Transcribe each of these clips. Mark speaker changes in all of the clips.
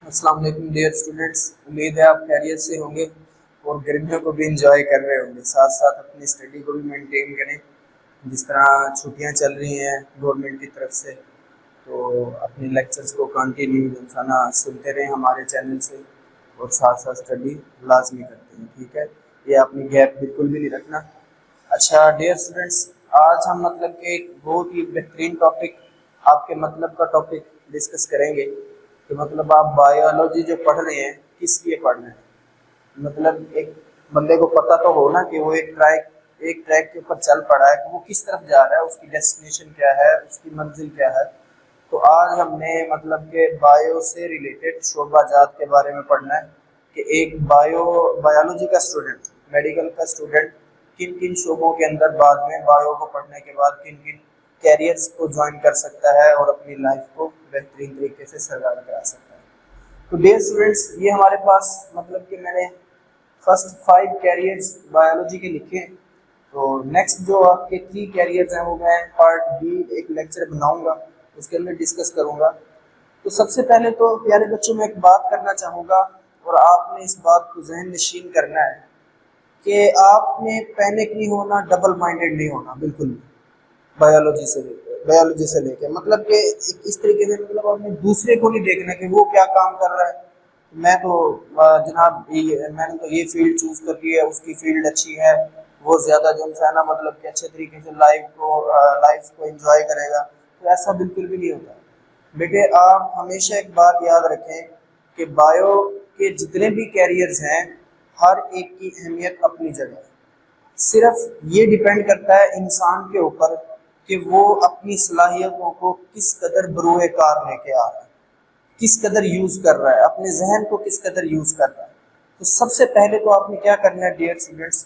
Speaker 1: अस्सलाम वालेकुम dear students. उम्मीद है आप खैरियत से होंगे और गर्मियों को भी इंजॉय कर रहे होंगे। साथ साथ अपनी स्टडी को भी मेंटेन करें। जिस तरह छुट्टियां चल रही हैं गवर्नमेंट की तरफ से, तो अपने लेक्चर्स को कंटिन्यू रोजाना सुनते रहें हमारे चैनल से और साथ साथ स्टडी लाजमी करते हैं। ठीक है, ये आपने गैप बिल्कुल भी नहीं रखना। अच्छा डियर स्टूडेंट्स, आज हम मतलब कि एक बहुत ही बेहतरीन टॉपिक, आपके मतलब का टॉपिक डिस्कस करेंगे कि मतलब आप बायोलॉजी जो पढ़ रहे हैं किस लिए पढ़ रहे हैं। मतलब एक बंदे को पता तो हो ना कि वो एक ट्रैक के ऊपर चल पड़ा है कि वो किस तरफ जा रहा है, उसकी डेस्टिनेशन क्या है, उसकी मंजिल क्या है। तो आज हमने मतलब कि बायो से रिलेटेड शोबाजात के बारे में पढ़ना है कि एक बायोलॉजी का स्टूडेंट, मेडिकल का स्टूडेंट किन किन शोबों के अंदर बाद में बायो को पढ़ने के बाद किन किन कैरियर्स को ज्वाइन कर सकता है और अपनी लाइफ को बेहतरीन तरीके से सर्वाइव करा सकता है। तो डियर स्टूडेंट्स, ये हमारे पास मतलब कि मैंने फर्स्ट 5 कैरियर्स बायोलॉजी के लिखे। तो नेक्स्ट जो आपके 3 कैरियर्स हैं वो मैं पार्ट बी एक लेक्चर बनाऊंगा, उसके अंदर डिस्कस करूंगा। तो सबसे पहले तो प्यारे बच्चों में एक बात करना चाहूँगा और आपने इस बात को जहन नशीन करना है कि आपने पैनिक नहीं होना, डबल माइंडेड नहीं होना, बिल्कुल भी। बायोलॉजी से लेके मतलब कि इस तरीके से मतलब आपने दूसरे को नहीं देखना कि वो क्या काम कर रहा है। मैं तो जनाब मैंने तो ये फील्ड चूज कर ली है, उसकी फील्ड अच्छी है, वो ज्यादा जो है ना मतलब कि अच्छे तरीके से लाइफ को एंजॉय करेगा। तो ऐसा बिल्कुल भी नहीं होता बेटे। आप हमेशा एक बात याद रखें कि बायो के जितने भी कैरियर्स हैं हर एक की अहमियत अपनी जगह है। सिर्फ ये डिपेंड करता है इंसान के ऊपर कि वो अपनी सलाहियतों को किस कदर बरूए कार लेके आ रहा है, किस कदर यूज कर रहा है, अपने जहन को किस कदर यूज कर रहा है। तो सबसे पहले तो आपने क्या करना है डियर स्टूडेंट्स,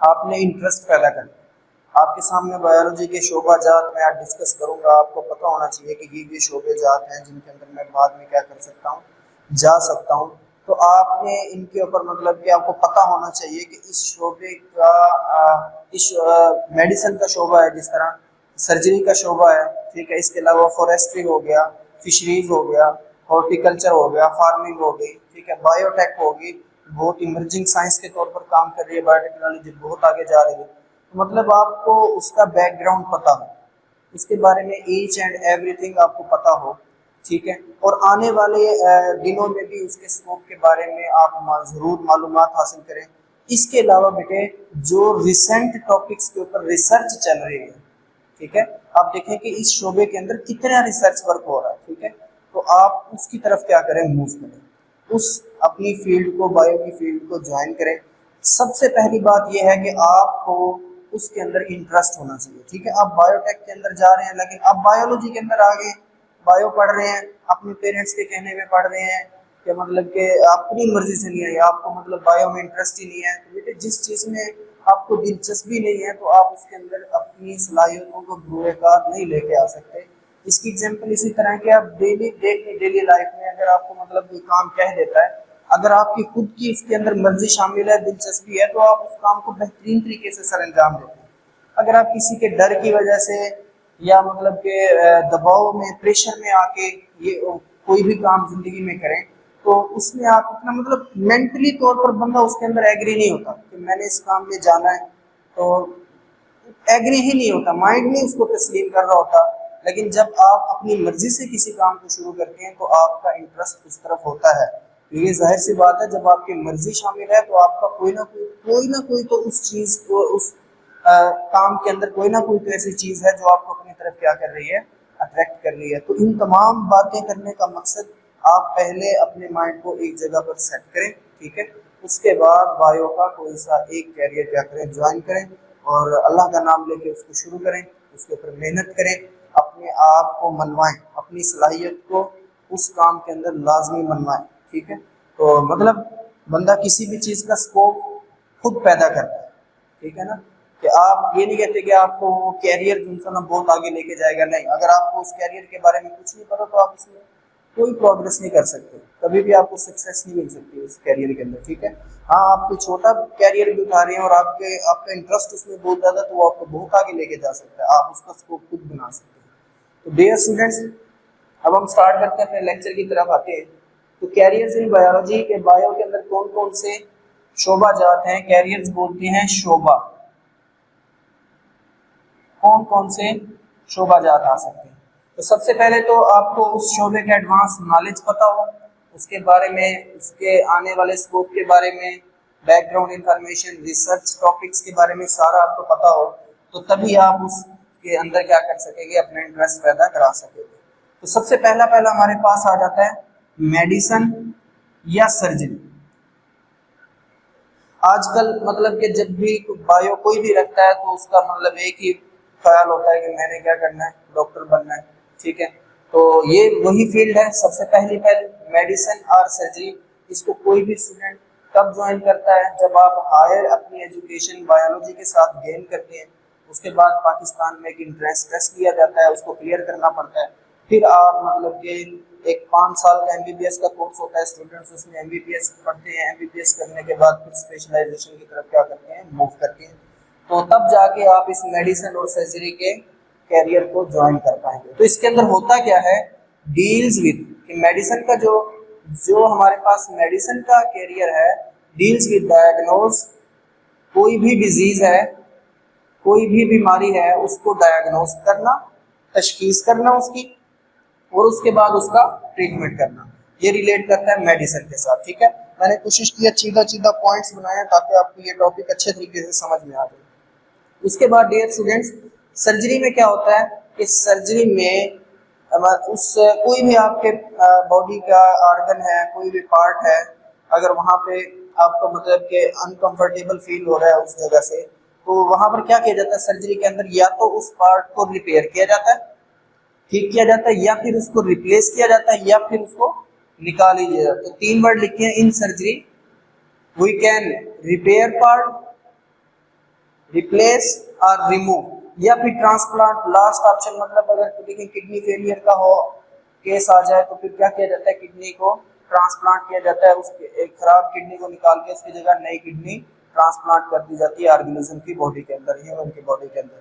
Speaker 1: आपने इंटरेस्ट पैदा करना है। आपके सामने बायोलॉजी के शोबाजात मैं आज डिस्कस करूंगा। आपको पता होना चाहिए कि ये शोबाजात हैं जिनके अंदर मैं बाद में क्या कर सकता हूँ, जा सकता हूँ। तो आपने इनके ऊपर मतलब कि आपको पता होना चाहिए कि इस शोबे का इस मेडिसिन का शोबा है, जिस तरह सर्जरी का शोबा है, ठीक है। इसके अलावा फॉरेस्ट्री हो गया, फिशरीज हो गया, हॉर्टिकल्चर हो गया, फार्मिंग हो गई, ठीक है, बायोटेक होगी, बहुत इमर्जिंग साइंस के तौर पर काम कर रही है, बायोटेक्नोलॉजी बहुत आगे जा रही है। तो मतलब आपको उसका बैकग्राउंड पता हो, उसके बारे में ईच एंड एवरीथिंग आपको पता हो, ठीक है। और आने वाले दिनों में भी उसके स्कोप के बारे में आप जरूर मालूमात हासिल करें। इसके अलावा बेटे जो रिसेंट टॉपिक्स के ऊपर रिसर्च चल रही है, ठीक है, आप देखें कि इस शोबे के अंदर कितना रिसर्च वर्क हो रहा है, ठीक है। तो आप उसकी तरफ क्या करें, मूव करें, उस अपनी फील्ड को, बायो की फील्ड को ज्वाइन करें। सबसे पहली बात यह है कि आपको उसके अंदर इंटरेस्ट होना चाहिए, ठीक है। आप बायोटेक के अंदर जा रहे हैं लेकिन आप बायोलॉजी के अंदर आ गए, बायो पढ़ रहे हैं, अपने पेरेंट्स के कहने में पढ़ रहे हैं कि मतलब कि अपनी मर्जी से नहीं है, आपको मतलब बायो में इंटरेस्ट ही नहीं है। तो बेटे जिस चीज़ में आपको दिलचस्पी नहीं है तो आप उसके अंदर अपनी सलाहियतों को बुरेकार नहीं लेके आ सकते। इसकी एग्जांपल इसी तरह कि आप डेली लाइफ में अगर आपको मतलब कोई काम कह देता है, अगर आपकी खुद की उसके अंदर मर्जी शामिल है, दिलचस्पी है, तो आप उस काम को बेहतरीन तरीके से सर अंजाम देते हैं। अगर आप किसी के डर की वजह से या मतलब के दबाव में, प्रेशर में आके ये कोई भी काम जिंदगी में करें तो उसमें आप इतना मतलब मेंटली तौर पर बंदा उसके अंदर एग्री नहीं होता कि मैंने इस काम में जाना है, तो एग्री ही नहीं होता, माइंड नहीं उसको तस्लीम कर रहा होता। लेकिन जब आप अपनी मर्जी से किसी काम को शुरू करते हैं तो आपका इंटरेस्ट उस तरफ होता है। तो ये जाहिर सी बात है, जब आपकी मर्जी शामिल है तो आपका कोई तो उस चीज को, उस काम के अंदर कोई ना कोई तो ऐसी चीज है जो आपको अपनी तरफ क्या कर रही है, अट्रैक्ट कर रही है। तो इन तमाम बातें करने का मकसद, आप पहले अपने माइंड को एक जगह पर सेट करें, ठीक है। उसके बाद बायो का कोई सा एक कैरियर क्या करें, ज्वाइन करें और अल्लाह का नाम लेके उसको शुरू करें, उसके ऊपर मेहनत करें, अपने आप को मनवाएं, अपनी सलाहियत को उस काम के अंदर लाजमी मनवाएं, ठीक है। तो मतलब बंदा किसी भी चीज़ का स्कोप खुद पैदा करता है, ठीक है ना। कि आप ये नहीं कहते कि आपको वो कैरियर इंसान बहुत आगे लेके जाएगा, नहीं। अगर आपको उस कैरियर के बारे में कुछ नहीं पता तो आप उसमें कोई प्रोग्रेस नहीं कर सकते, कभी भी आपको सक्सेस नहीं मिल सकती उस कैरियर के अंदर, ठीक है। हाँ, आप कोई छोटा कैरियर भी उठा रहे हैं और आपका इंटरेस्ट उसमें बहुत ज़्यादा, तो वो आपको बहुत आगे लेके जा सकता है, आप उसका स्कोप खुद बना सकते हैं। तो डियर स्टूडेंट्स, अब हम स्टार्ट करते हैं, अपने लेक्चर की तरफ आते हैं। तो कैरियर्स इन बायोलॉजी के बायो के अंदर कौन कौन से शोभा जात हैं, कैरियर्स बोलते हैं शोभा। कौन कौन से शोभा जात आ सकते हैं? तो सबसे पहले तो आपको उस शोबे के एडवांस नॉलेज पता हो, उसके बारे में, उसके आने वाले स्कोप के बारे में, बैकग्राउंड इंफॉर्मेशन, रिसर्च टॉपिक्स के बारे में सारा आपको पता हो, तो तभी आप उसके अंदर क्या कर सकेंगे, अपना इंटरेस्ट पैदा करा सकेंगे। तो सबसे पहला हमारे पास आ जाता है मेडिसिन या सर्जरी। आजकल मतलब कि जब भी बायो कोई भी रखता है तो उसका मतलब एक ही ख्याल होता है कि मैंने क्या करना है, डॉक्टर बनना है, ठीक है। तो ये वही फील्ड है। सबसे पहले मेडिसिन और सर्जरी, इसको कोई भी स्टूडेंट कब ज्वाइन करता है, जब आप हायर अपनी एजुकेशन बायोलॉजी के साथ गेन करते हैं, उसके बाद पाकिस्तान में एक इंट्रेंस टेस्ट लिया जाता है, उसको क्लियर करना पड़ता है, फिर आप मतलब कि एक 5 साल का एमबीबीएस का कोर्स होता है, स्टूडेंट्स उसमें एमबीबीएस पढ़ते हैं, एमबीबीएस करने के बाद फिर स्पेशलाइजेशन की तरफ क्या करते हैं, मूव करते हैं, तो तब जाके आप इस मेडिसिन और सर्जरी के कैरियर को ज्वाइन कर पाएंगे। तो इसके अंदर होता क्या है, डील्स विद, कि मेडिसिन का जो हमारे पास मेडिसिन का कैरियर है, डील्स विद डायग्नोज, कोई भी डिजीज है, कोई भी बीमारी है, उसको डायग्नोज करना, तशखीस करना उसकी, और उसके बाद उसका ट्रीटमेंट करना, ये रिलेट करता है मेडिसिन के साथ, ठीक है। मैंने कोशिश की सीधा पॉइंट्स बनाया ताकि आपको ये टॉपिक अच्छे तरीके से समझ में आ जाए। उसके बाद डियर स्टूडेंट्स, सर्जरी में क्या होता है कि सर्जरी में उस कोई भी आपके बॉडी का ऑर्गन है, कोई भी पार्ट है, अगर वहाँ पे आपको मतलब कि अनकंफर्टेबल फील हो रहा है उस जगह से, तो वहाँ पर क्या किया जाता है सर्जरी के अंदर, या तो उस पार्ट को रिपेयर किया जाता है, ठीक किया जाता है, या फिर उसको रिप्लेस किया जाता है, या फिर उसको निकाल ही दिया जाता है। तो 3 वर्ड लिखे हैं in surgery, we can repair part, replace और रिमूव, या फिर ट्रांसप्लांट लास्ट ऑप्शन। मतलब अगर देखिए किडनी फेलियर का हो केस आ जाए तो फिर क्या किया जाता है, किडनी को ट्रांसप्लांट किया जाता है, उसके एक खराब किडनी को निकाल के उसकी जगह नई किडनी ट्रांसप्लांट कर दी जाती है ऑर्गेनिज्म की बॉडी के अंदर, ह्यूमन की बॉडी के अंदर।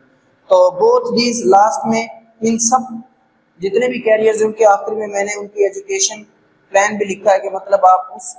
Speaker 1: तो बोथ दीज लास्ट में, इन सब जितने भी कैरियर्स उनके आखिर में मैंने उनकी एजुकेशन प्लान भी लिखा है कि मतलब आप उस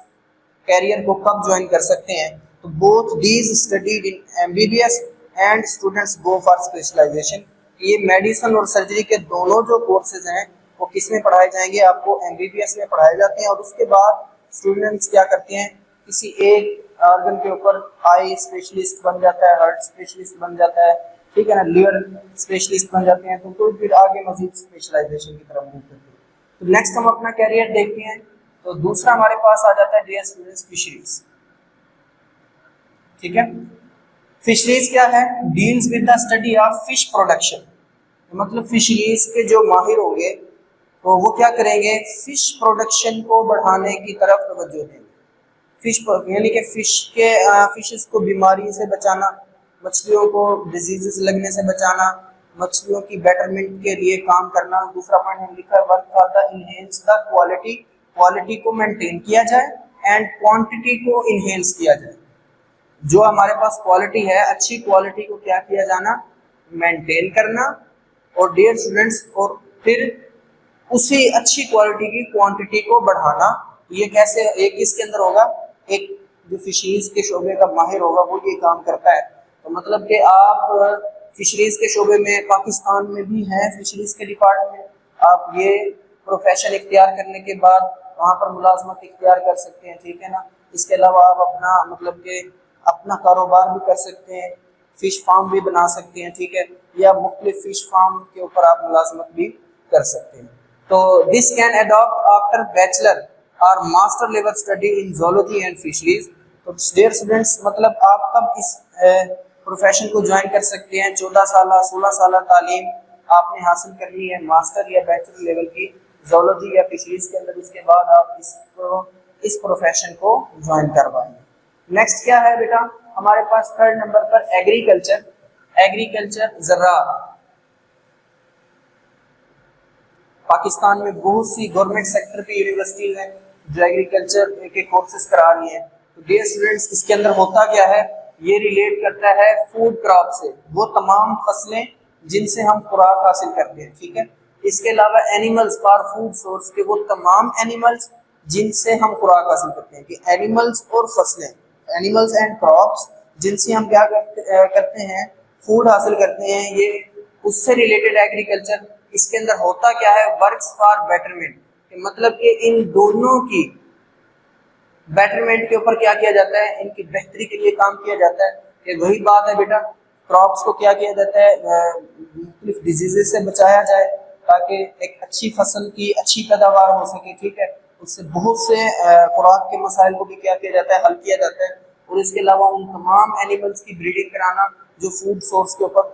Speaker 1: कैरियर को कब ज्वाइन कर सकते हैं। तो both these studied in MBBS and students go for specialization. ये मेडिसिन और सर्जरी के दोनों जो कोर्सेज हैं वो किस में पढ़ाए जाएंगे, आपको एमबीबीएस में पढ़ाए जाते हैं, और उसके बाद स्टूडेंट्स क्या करते हैं, किसी एक ऑर्गन के ऊपर आई स्पेशलिस्ट बन जाता है, हार्ट स्पेशलिस्ट बन जाता है, ठीक है ना, लिवर स्पेशलिस्ट बन जाते हैं, तो फिर आगे मजीद स्पेशलाइजेशन की तरफ मूव करते हैं। तो नेक्स्ट हम अपना कैरियर देखते हैं। तो दूसरा हमारे पास आ जाता है डियर स्टूडेंट्स फिशरीज, ठीक है। फिशरीज क्या है, deals with the study of fish production, मतलब फिशरीज के जो माहिर होंगे तो वो क्या करेंगे, फिश प्रोडक्शन को बढ़ाने की तरफ तवज्जो देंगे। फिश यानी कि फिशेस को बीमारी से बचाना, मछलियों को डिजीजेस लगने से बचाना, मछलियों की बेटरमेंट के लिए काम करना। दूसरा पॉइंट हम लिखा है, work for the enhance the quality, quality को मेंटेन किया जाए एंड क्वांटिटी को इनहेंस किया जाए। जो हमारे पास क्वालिटी है, अच्छी क्वालिटी को क्या किया जाना, मेंटेन करना, और डियर स्टूडेंट्स, और फिर उसी अच्छी क्वालिटी की क्वांटिटी को बढ़ाना। ये कैसे, एक किसके अंदर होगा, एक जो फिशरीज के शोबे का माहिर होगा वो ये काम करता है। तो मतलब कि आप फिशरीज के शोबे में, पाकिस्तान में भी है फिशरीज के डिपार्टमेंट, आप ये प्रोफेशन इख्तियार करने के बाद वहाँ पर मुलाजमत इख्तियार कर सकते हैं, ठीक है ना। इसके अलावा आप अपना मतलब कि अपना कारोबार भी कर सकते हैं, फिश फार्म भी बना सकते हैं, ठीक है, या मुख्तलिफ फिश फार्म के ऊपर आप मुलाजमत भी कर सकते हैं। तो this can adopt after bachelor और master level study in zoology and fisheries. तो डियर स्टूडेंट्स, मतलब आप कब इस प्रोफेशन को ज्वाइन कर सकते हैं, 14 साल 16 साल तालीम आपने हासिल करनी है मास्टर या बैचलर लेवल की ज़ूलॉजी या फिशरीज के अंदर, उसके बाद आप इस प्रोफेशन को ज्वाइन करवाएंगे। नेक्स्ट क्या है बेटा, हमारे पास 3rd नंबर पर एग्रीकल्चर, एग्रीकल्चर ज़राअत। पाकिस्तान में बहुत सी गवर्नमेंट सेक्टर की यूनिवर्सिटीज हैं जो एग्रीकल्चर के कोर्सेज करा रही हैं। तो डियर स्टूडेंट्स, इसके अंदर होता क्या है, ये रिलेट करता है फूड क्रॉप से, वो तमाम फसलें जिनसे हम खुराक हासिल करते हैं, ठीक है। इसके अलावा एनिमल्स फॉर फूड सोर्स के वो तमाम एनिमल्स जिनसे हम खुराक हासिल करते हैं, कि एनिमल्स और फसलें, एनिमल्स एंड क्रॉप्स, जिनसे हम क्या करते हैं, फूड हासिल करते हैं, ये उससे रिलेटेड एग्रीकल्चर। इसके अंदर होता क्या है, वर्क्स फॉर बेटरमेंट, मतलब कि इन दोनों की बेटरमेंट के ऊपर क्या किया जाता है, इनकी बेहतरी के लिए काम किया जाता है। ये वही बात है बेटा, क्रॉप्स को क्या किया जाता है, मुख्तलिफ डिजीजेस से बचाया जाए ताकि एक अच्छी फसल की अच्छी पैदावार हो सके, ठीक है। उससे बहुत से खुराक के मसाइल को भी क्या किया जाता है, हल किया जाता है। और इसके अलावा उन तमाम एनिमल्स की ब्रीडिंग कराना जो फूड सोर्स के ऊपर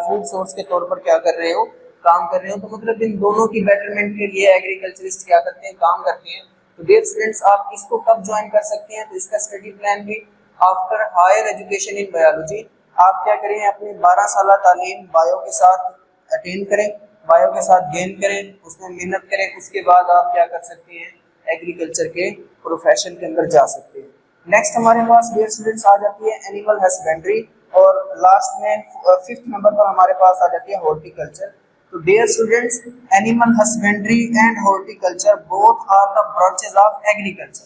Speaker 1: फूड सोर्स के तौर पर क्या कर रहे हो, काम कर रहे हो। तो मतलब इन दोनों की बेटरमेंट के लिए एग्रीकल्चरिस्ट क्या करते हैं, काम करते हैं। तो डियर स्टूडेंट्स, आप इसको कब ज्वाइन कर सकते हैं, तो इसका स्टडी प्लान भी after higher education in biology. आप क्या करें, अपनी 12 साल तालीम बायो के साथ अटेंड करें, बायो के साथ गेन करें, उसमें मेहनत करें। उसके बाद आप क्या कर सकते हैं, एग्रीकल्चर के प्रोफेशन के अंदर जा सकते हैं। नेक्स्ट हमारे पास डियर स्टूडेंट्स आ जाती है एनिमल हस्बेंड्री, और लास्ट में 5th नंबर पर हमारे पास आ जाती है हॉर्टिकल्चर। तो dear students, animal husbandry and horticulture both are the branches of agriculture,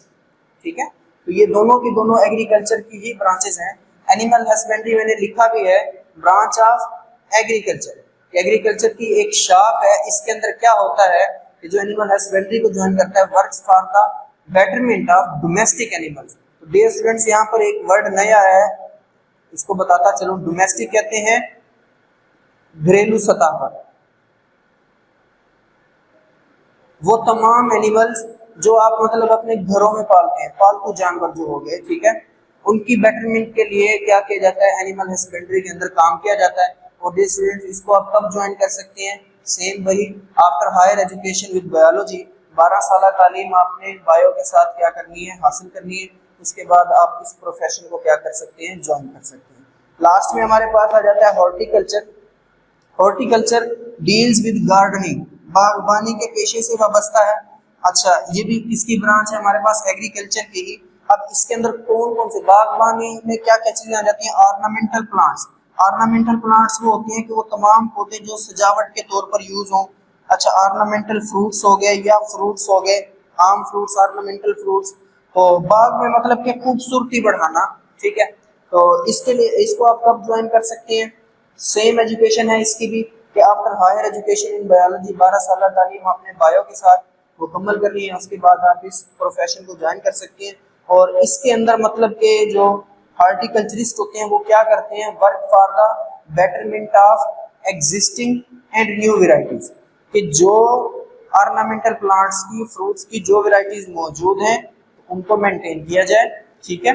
Speaker 1: ठीक है। तो ये दोनों की दोनों एग्रीकल्चर की ही ब्रांचेस हैं। एनिमल हस्बेंड्री मैंने लिखा भी है, ब्रांच ऑफ एग्रीकल्चर, एग्रीकल्चर की एक शाख है। इसके अंदर क्या होता है कि जो एनिमल हस्बेंड्री को ज्वाइन करता है, works for the betterment of domestic animals. तो डियर स्टूडेंट्स, यहाँ पर एक वर्ड नया है, इसको बताता चलूं। डोमेस्टिक कहते हैं घरेलू सतह पर वो तमाम एनिमल्स जो आप मतलब अपने घरों में पालते हैं, पालतू जानवर जो हो गए, ठीक है, उनकी बेटरमेंट के लिए क्या किया जाता है, एनिमल हस्बेंड्री के अंदर काम किया जाता है। और डियर स्टूडेंट्स, इसको आप कब ज्वाइन कर सकते हैं, सेम वही after higher education with biology. 12 साल तालीम आपने बायो के साथ क्या करनी है, हासिल करनी है। उसके बाद आप इस प्रोफेशन को क्या कर सकते हैं, ज्वाइन कर सकते हैं। लास्ट में हमारे पास आ जाता है horticulture. Horticulture deals with gardening, बागवानी के पेशे से वाबस्ता है। अच्छा, ये भी किसकी ब्रांच है हमारे पास, एग्रीकल्चर की ही। अब इसके अंदर कौन कौन से, बागवानी में क्या क्या चीजें आ जाती हैं, ऑर्नामेंटल प्लांट्स। ऑर्नामेंटल प्लांट्स वो होती हैं कि वो तमाम पौधे जो सजावट के तौर पर यूज हों। अच्छा, ऑर्नामेंटल फ्रूट्स हो गए या फ्रूट्स हो गए, आम फ्रूट्स, ऑर्नामेंटल फ्रूट्स। तो बाग में मतलब कि खूबसूरती बढ़ाना, ठीक है। तो इसके लिए इसको आप कब ज्वाइन कर सकते हैं, सेम एजुकेशन है इसकी भी, कि after higher education in biology 12 साल तालीम आपने बायो के साथ मुकम्मल करनी है। उसके बाद आप इस प्रोफेशन को ज्वाइन कर सकते हैं। और इसके अंदर मतलब के जो हॉर्टिकल्चरिस्ट होते हैं वो क्या करते हैं, work for the betterment of existing and new varieties, कि जो ऑर्नामेंटल प्लांट्स की, फ्रूट्स की जो वेराइटीज मौजूद हैं उनको मेंटेन किया जाए, ठीक है।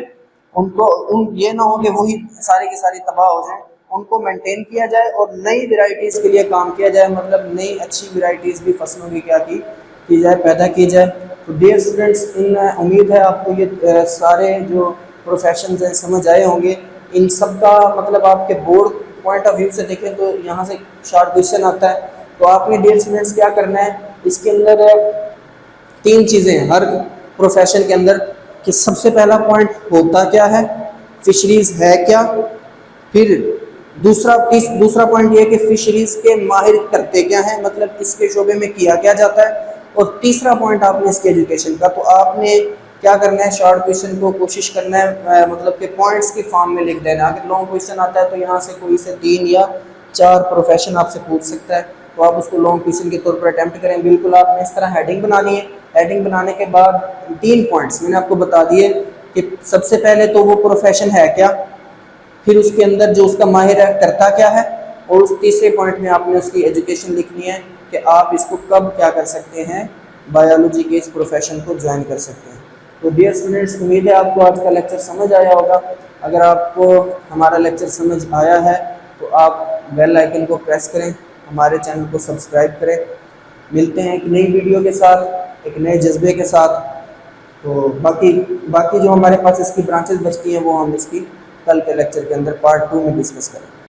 Speaker 1: उनको ये ना हो कि वही सारी की सारी तबाह हो जाए, उनको मेंटेन किया जाए और नई वेराइटीज के लिए काम किया जाए, मतलब नई अच्छी वेराइटीज भी फसलों की क्या की जाए, पैदा की जाए। तो डियर स्टूडेंट्स, इन उम्मीद है आपको ये सारे जो प्रोफेशंस हैं समझ आए होंगे। इन सब का मतलब आपके बोर्ड पॉइंट ऑफ व्यू से देखें तो यहाँ से शॉर्ट क्वेश्चन आता है। तो आपने डियर स्टूडेंट्स क्या करना है, इसके अंदर 3 चीज़ें हैं हर प्रोफेशन के अंदर, कि सबसे पहला पॉइंट होता क्या है, फिशरीज है क्या। फिर दूसरा पॉइंट ये कि फिशरीज के माहिर करते क्या हैं, मतलब इसके शोबे में किया क्या जाता है। और तीसरा पॉइंट आपने इसके एजुकेशन का, तो आपने क्या करना है, शॉर्ट क्वेश्चन को कोशिश करना है मतलब कि पॉइंट्स की फॉर्म में लिख देना। अगर लॉन्ग क्वेश्चन आता है तो यहाँ से कोई से 3 या 4 प्रोफेशन आपसे पूछ सकता है, तो आप उसको लॉन्ग क्वेश्चन के तौर पर अटेम्प्ट करें। बिल्कुल आपने इस तरह हेडिंग बनानी है। हेडिंग बनाने के बाद 3 पॉइंट्स मैंने आपको बता दिए कि सबसे पहले तो वो प्रोफेशन है क्या, फिर उसके अंदर जो उसका माहिर है करता क्या है, और उस तीसरे पॉइंट में आपने उसकी एजुकेशन लिखनी है कि आप इसको कब क्या कर सकते हैं, बायोलॉजी के इस प्रोफेशन को ज्वाइन कर सकते हैं। तो डियर स्टूडेंट्स, उम्मीद है आपको आज का लेक्चर समझ आया होगा। अगर आपको हमारा लेक्चर समझ आया है तो आप बेल आइकन को प्रेस करें, हमारे चैनल को सब्सक्राइब करें। मिलते हैं एक नई वीडियो के साथ, एक नए जज्बे के साथ। तो बाकी जो हमारे पास इसकी ब्रांचेस बचती हैं वो हम इसकी कल के लेक्चर के अंदर पार्ट 2 में डिस्कस करें।